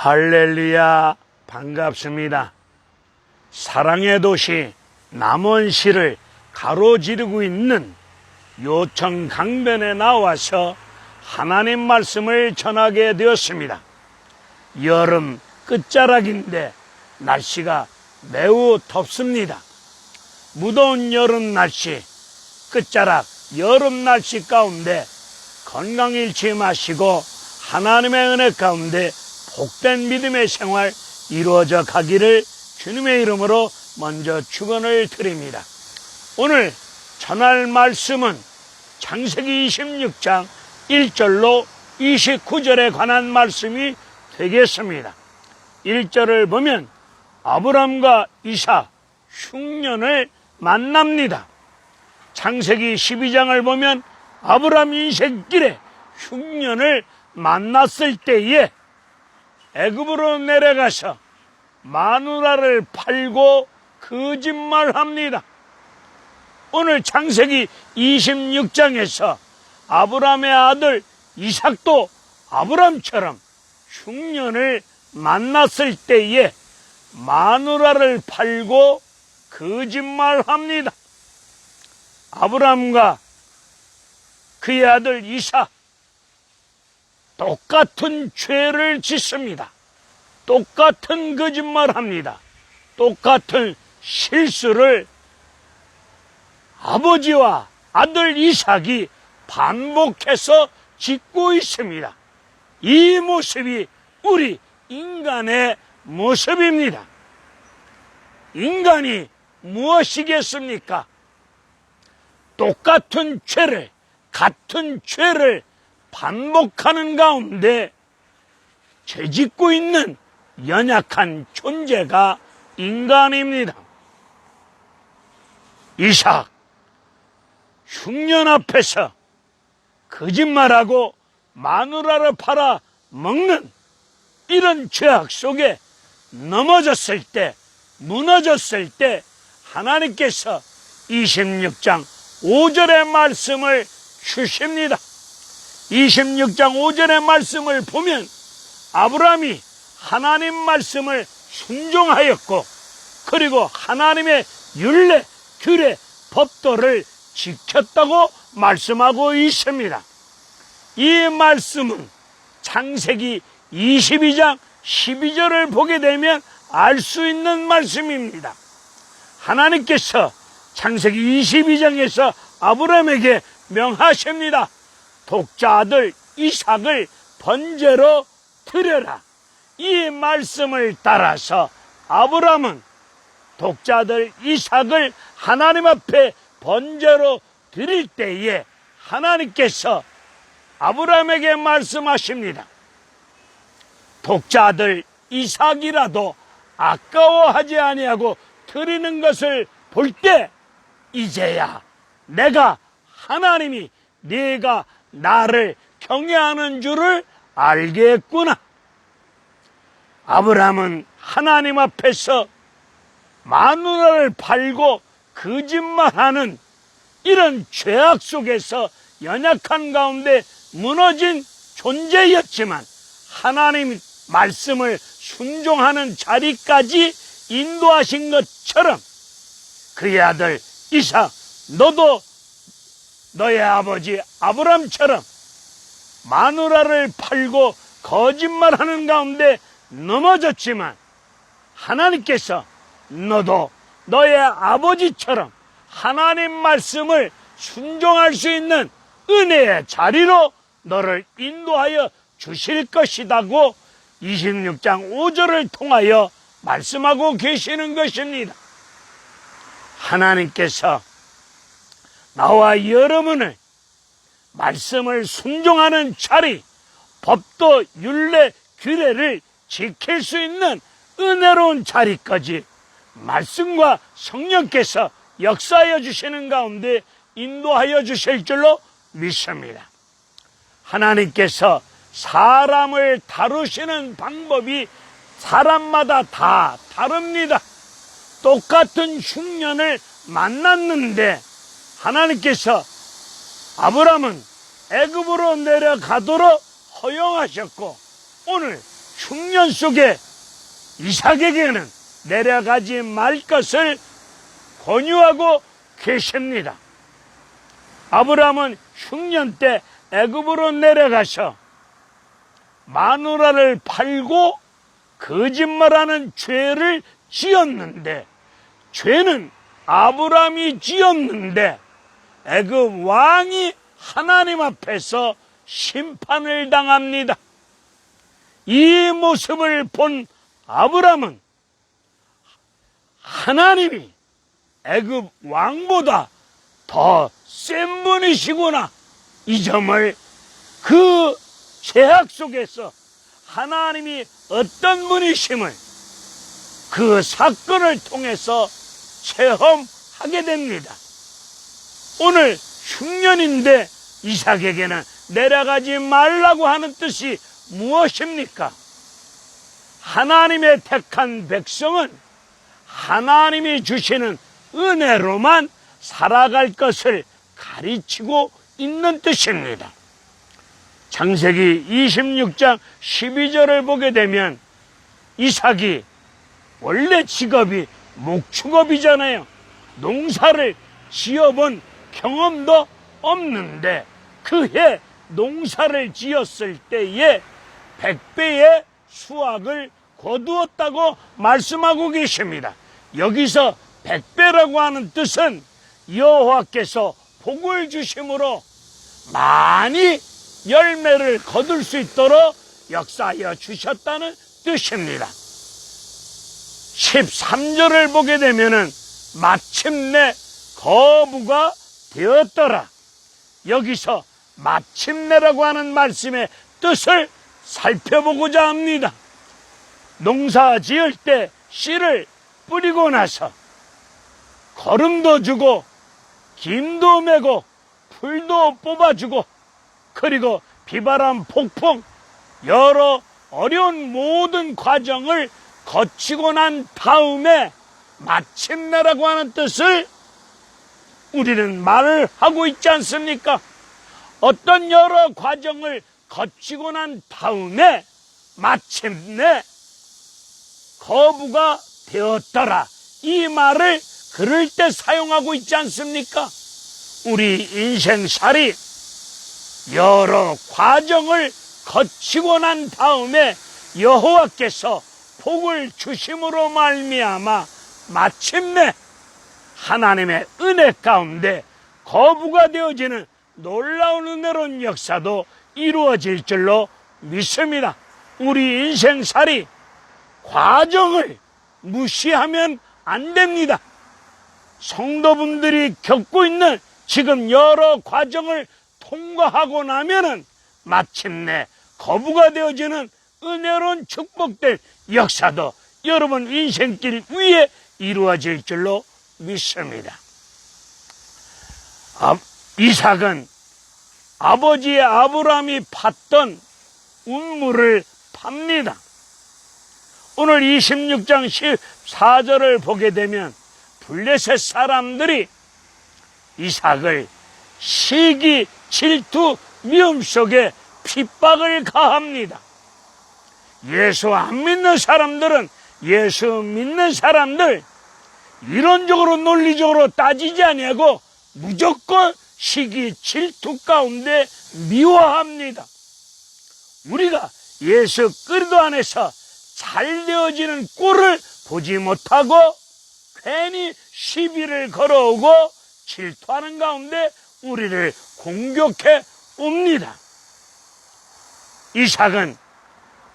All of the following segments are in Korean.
할렐루야, 반갑습니다. 사랑의 도시 남원시를 가로지르고 있는 요청 강변에 나와서 하나님 말씀을 전하게 되었습니다. 여름 끝자락인데 날씨가 매우 덥습니다. 무더운 여름 날씨, 끝자락 여름 날씨 가운데 건강 잃지 마시고 하나님의 은혜 가운데 복된 믿음의 생활 이루어져 가기를 주님의 이름으로 먼저 축원을 드립니다. 오늘 전할 말씀은 창세기 26장 1절로 29절에 관한 말씀이 되겠습니다. 1절을 보면 아브람과 이삭 흉년을 만납니다. 창세기 12장을 보면 아브람 인생길에 흉년을 만났을 때에 애굽으로 내려가서 마누라를 팔고 거짓말합니다. 오늘 창세기 26장에서 아브람의 아들 이삭도 아브람처럼 흉년을 만났을 때에 마누라를 팔고 거짓말합니다. 아브람과 그의 아들 이삭 똑같은 죄를 짓습니다. 똑같은 거짓말합니다. 똑같은 실수를 아버지와 아들 이삭이 반복해서 짓고 있습니다. 이 모습이 우리 인간의 모습입니다. 인간이 무엇이겠습니까? 똑같은 죄를, 같은 죄를 반복하는 가운데 죄짓고 있는 연약한 존재가 인간입니다. 이삭 흉년 앞에서 거짓말하고 마누라를 팔아 먹는 이런 죄악 속에 넘어졌을 때, 무너졌을 때 하나님께서 26장 5절의 말씀을 주십니다. 26장 5절의 말씀을 보면 아브람이 하나님 말씀을 순종하였고 그리고 하나님의 율례, 규례, 법도를 지켰다고 말씀하고 있습니다. 이 말씀은 창세기 22장 12절을 보게 되면 알 수 있는 말씀입니다. 하나님께서 창세기 22장에서 아브람에게 명하십니다. 독자 아들 이삭을 번제로 드려라. 이 말씀을 따라서 아브람은 독자 아들 이삭을 하나님 앞에 번제로 드릴 때에 하나님께서 아브람에게 말씀하십니다. 독자 아들 이삭이라도 아까워하지 아니하고 드리는 것을 볼 때 이제야 내가 하나님이 네가 나를 경외하는 줄을 알겠구나. 아브람은 하나님 앞에서 마누라를 팔고 거짓말하는 이런 죄악 속에서 연약한 가운데 무너진 존재였지만 하나님 말씀을 순종하는 자리까지 인도하신 것처럼 그의 아들 이삭 너도 너의 아버지 아브람처럼 마누라를 팔고 거짓말하는 가운데 넘어졌지만 하나님께서 너도 너의 아버지처럼 하나님 말씀을 순종할 수 있는 은혜의 자리로 너를 인도하여 주실 것이라고 26장 5절을 통하여 말씀하고 계시는 것입니다. 하나님께서 나와 여러분을 말씀을 순종하는 자리, 법도 율례 규례를 지킬 수 있는 은혜로운 자리까지 말씀과 성령께서 역사하여 주시는 가운데 인도하여 주실 줄로 믿습니다. 하나님께서 사람을 다루시는 방법이 사람마다 다 다릅니다. 똑같은 흉년을 만났는데 하나님께서 아브람은 애굽으로 내려가도록 허용하셨고 오늘 흉년 속에 이삭에게는 내려가지 말 것을 권유하고 계십니다. 아브라함은 흉년 때 애굽으로 내려가서 마누라를 팔고 거짓말하는 죄를 지었는데, 죄는 아브라함이 지었는데 애굽 왕이 하나님 앞에서 심판을 당합니다. 이 모습을 본 아브라함은 하나님이 애굽 왕보다 더 센 분이시구나, 이 점을 그 죄악 속에서 하나님이 어떤 분이심을 그 사건을 통해서 체험하게 됩니다. 오늘 흉년인데 이삭에게는 내려가지 말라고 하는 뜻이 무엇입니까? 하나님의 택한 백성은 하나님이 주시는 은혜로만 살아갈 것을 가르치고 있는 뜻입니다. 창세기 26장 12절을 보게 되면 이삭이 원래 직업이 목축업이잖아요. 농사를 지어본 경험도 없는데 그해 농사를 지었을 때에 100배의 수확을 거두었다고 말씀하고 계십니다. 여기서 100배라고 하는 뜻은 여호와께서 복을 주심으로 많이 열매를 거둘 수 있도록 역사하여 주셨다는 뜻입니다. 13절을 보게 되면은 마침내 거부가 되었더라. 여기서 마침내라고 하는 말씀의 뜻을 살펴보고자 합니다. 농사 지을 때 씨를 뿌리고 나서 거름도 주고 김도 메고 풀도 뽑아주고 그리고 비바람, 폭풍, 여러 어려운 모든 과정을 거치고 난 다음에 마침내라고 하는 뜻을 우리는 말을 하고 있지 않습니까? 어떤 여러 과정을 거치고 난 다음에 마침내 거부가 되었더라, 이 말을 그럴 때 사용하고 있지 않습니까? 우리 인생살이 여러 과정을 거치고 난 다음에 여호와께서 복을 주심으로 말미암아 마침내 하나님의 은혜 가운데 거부가 되어지는 놀라운 은혜로운 역사도 이루어질 줄로 믿습니다. 우리 인생살이 과정을 무시하면 안 됩니다. 성도분들이 겪고 있는 지금 여러 과정을 통과하고 나면은 마침내 거부가 되어지는 은혜로운 축복될 역사도 여러분 인생길 위에 이루어질 줄로 믿습니다. 이삭은 아버지의 아브라함이 팠던 운물을 팝니다. 오늘 26장 14절을 보게 되면 블레셋 사람들이 이삭을 시기, 질투, 미움 속에 핍박을 가합니다. 예수 안 믿는 사람들은 예수 믿는 사람들 이론적으로 논리적으로 따지지 아니하고 무조건 시기, 질투 가운데 미워합니다. 우리가 예수 그리스도 안에서 잘 되어지는 꼴을 보지 못하고 괜히 시비를 걸어오고 질투하는 가운데 우리를 공격해 옵니다. 이삭은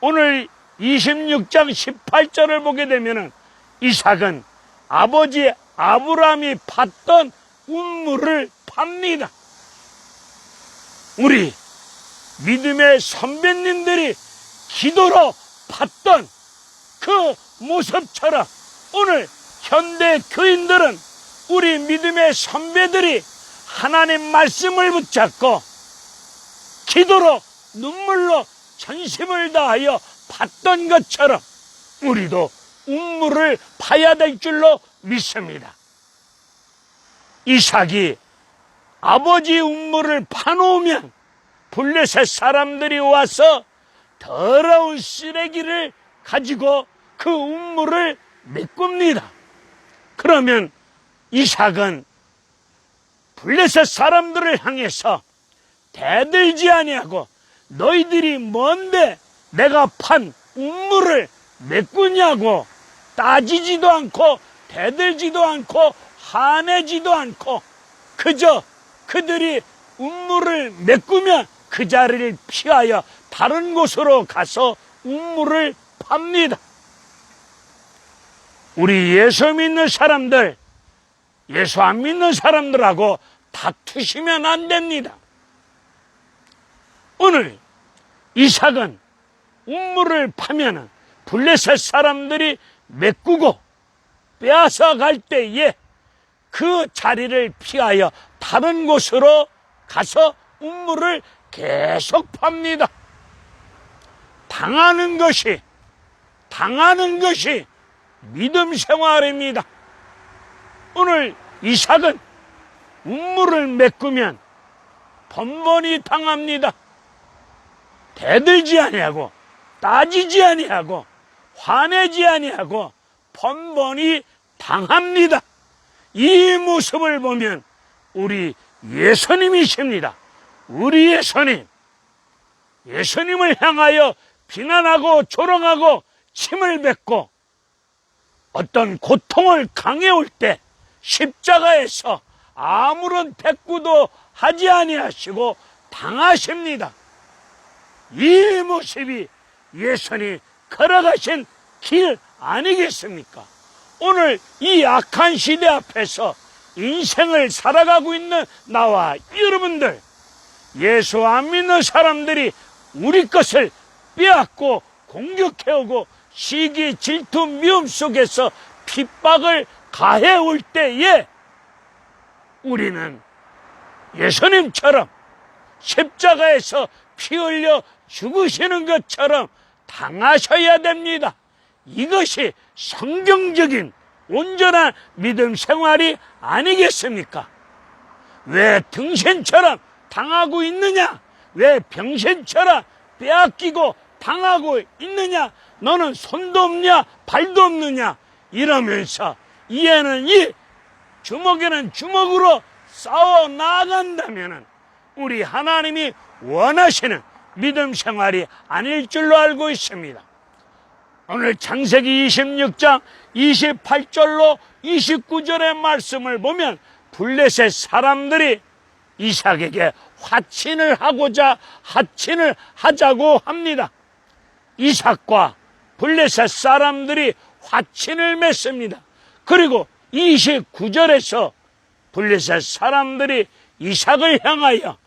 오늘 26장 18절을 보게 되면 이삭은 아버지 아브라함이 팠던 운물을 팝니다. 우리 믿음의 선배님들이 기도로 팠던 그 모습처럼 오늘 현대 교인들은 우리 믿음의 선배들이 하나님 말씀을 붙잡고 기도로 눈물로 전심을 다하여 팠던 것처럼 우리도 운물을 파야 될 줄로 믿습니다. 이삭이 아버지 운물을 파놓으면 블레셋 사람들이 와서 더러운 쓰레기를 가지고 그 운물을 메꿉니다. 그러면 이삭은 블레셋 사람들을 향해서 대들지 아니하고 너희들이 뭔데 내가 판 운물을 메꾸냐고 따지지도 않고 대들지도 않고 화내지도 않고 그저 그들이 운물을 메꾸면 그 자리를 피하여 다른 곳으로 가서 운물을 팝니다. 우리 예수 믿는 사람들, 예수 안 믿는 사람들하고 다투시면 안 됩니다. 오늘 이삭은 운물을 파면은 블레셋 사람들이 메꾸고 빼앗아 갈 때에 그 자리를 피하여 다른 곳으로 가서 운물을 계속 팝니다. 당하는 것이 믿음 생활입니다. 오늘 이삭은 운물을 메꾸면 번번이 당합니다. 대들지 아니하고 따지지 아니하고 화내지 아니하고 번번이 당합니다. 이 모습을 보면 우리 예수님이십니다. 우리 예수님을 향하여 비난하고 조롱하고 침을 뱉고 어떤 고통을 당해올 때 십자가에서 아무런 대꾸도 하지 아니하시고 당하십니다. 이 모습이 예수님 걸어가신 길 아니겠습니까? 오늘 이 악한 시대 앞에서 인생을 살아가고 있는 나와 여러분들, 예수 안 믿는 사람들이 우리 것을 빼앗고 공격해오고 시기, 질투, 미움 속에서 핍박을 가해올 때에 우리는 예수님처럼 십자가에서 피 흘려 죽으시는 것처럼 당하셔야 됩니다. 이것이 성경적인 온전한 믿음 생활이 아니겠습니까? 왜 등신처럼 당하고 있느냐? 왜 병신처럼 빼앗기고 당하고 있느냐? 너는 손도 없냐? 발도 없느냐? 이러면서 이에는 이, 주먹에는 주먹으로 싸워 나간다면 우리 하나님이 원하시는 믿음 생활이 아닐 줄로 알고 있습니다. 오늘 창세기 26장 28절로 29절의 말씀을 보면 블레셋 사람들이 이삭에게 화친을 하자고 합니다. 이삭과 블레셋 사람들이 화친을 맺습니다. 그리고 29절에서 블레셋 사람들이 이삭을 향하여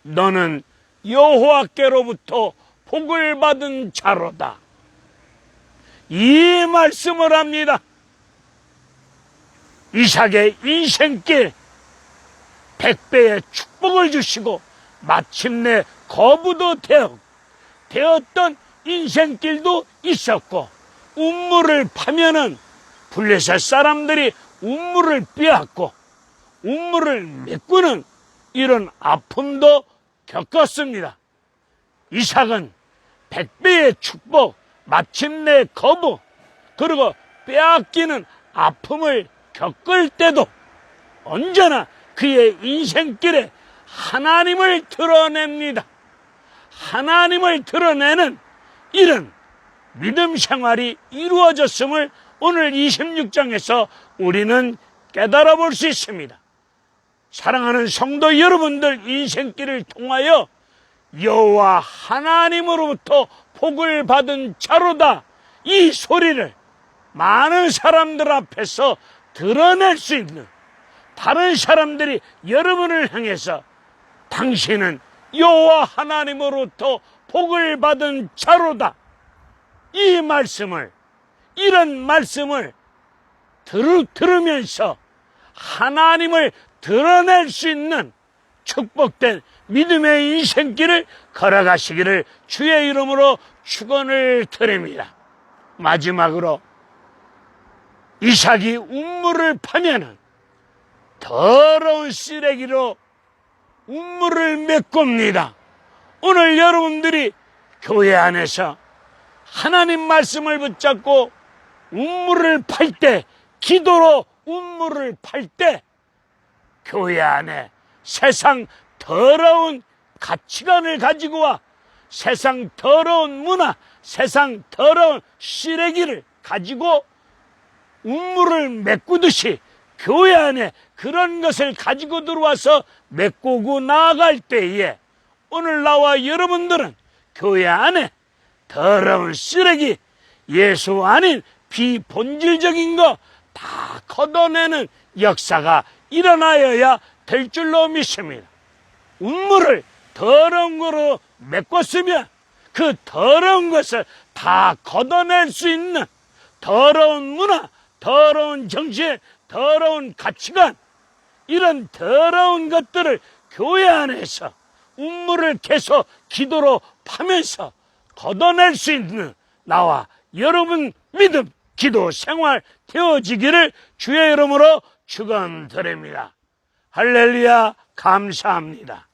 너는 여호와께로부터 복을 받은 자로다, 이 말씀을 합니다. 이삭의 인생길 100배의 축복을 주시고 마침내 거부도 되었던 인생길도 있었고, 운물을 파면은 블레셋 사람들이 운물을 빼앗고 운물을 메꾸는 이런 아픔도 겪었습니다. 이삭은 100배의 축복, 마침내 거부, 그리고 빼앗기는 아픔을 겪을 때도 언제나 그의 인생길에 하나님을 드러냅니다. 하나님을 드러내는 이런 믿음 생활이 이루어졌음을 오늘 26장에서 우리는 깨달아 볼 수 있습니다. 사랑하는 성도 여러분들, 인생길을 통하여 여호와 하나님으로부터 복을 받은 자로다, 이 소리를 많은 사람들 앞에서 드러낼 수 있는, 다른 사람들이 여러분을 향해서 당신은 여호와 하나님으로부터 복을 받은 자로다, 이 말씀을, 이런 말씀을 들으면서 하나님을 드러낼 수 있는 축복된 믿음의 인생길을 걸어가시기를 주의 이름으로 축원을 드립니다. 마지막으로 이삭이 운물을 파면은 더러운 쓰레기로 운물을 메꿉니다. 오늘 여러분들이 교회 안에서 하나님 말씀을 붙잡고 운물을 팔 때, 기도로 운물을 팔 때 교회 안에 세상 더러운 가치관을 가지고 와 세상 더러운 문화, 세상 더러운 쓰레기를 가지고 운물을 메꾸듯이 교회 안에 그런 것을 가지고 들어와서 메꾸고 나아갈 때에 오늘 나와 여러분들은 교회 안에 더러운 쓰레기, 예수 아닌 비본질적인 거 다 걷어내는 역사가 일어나야 될 줄로 믿습니다. 운물을 더러운 거로 메꿨으면 그 더러운 것을 다 걷어낼 수 있는 더러운 문화, 더러운 정신, 더러운 가치관, 이런 더러운 것들을 교회 안에서 운물을 계속 기도로 파면서 걷어낼 수 있는 나와 여러분 믿음, 기도 생활 되어지기를 주의 이름으로 축원드립니다. 할렐루야, 감사합니다.